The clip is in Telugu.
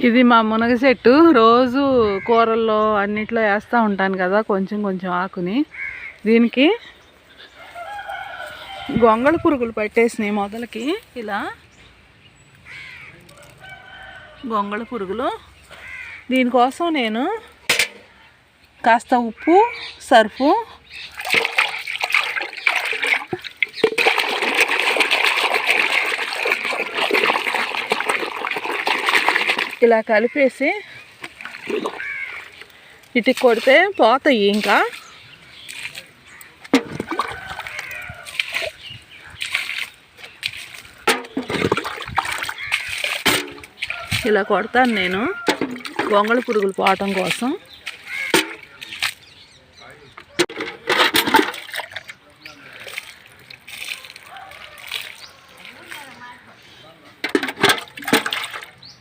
ఇది మా మునగ చెట్టు. రోజు కూరల్లో అన్నిట్లో వేస్తూ ఉంటాను కదా, కొంచెం కొంచెం ఆకుని. దీనికి గొంగళి పురుగులు పట్టేసినాయి మొదలకి. ఇలా గొంగళి పురుగులు. దీనికోసం నేను కాస్త ఉప్పు, సర్ఫు, ఇలా కలిపేసి ఇటుకి కొడితే పోతాయి. ఇంకా ఇలా కొడతాను నేను గొంగళి పురుగులు పోవటం కోసం.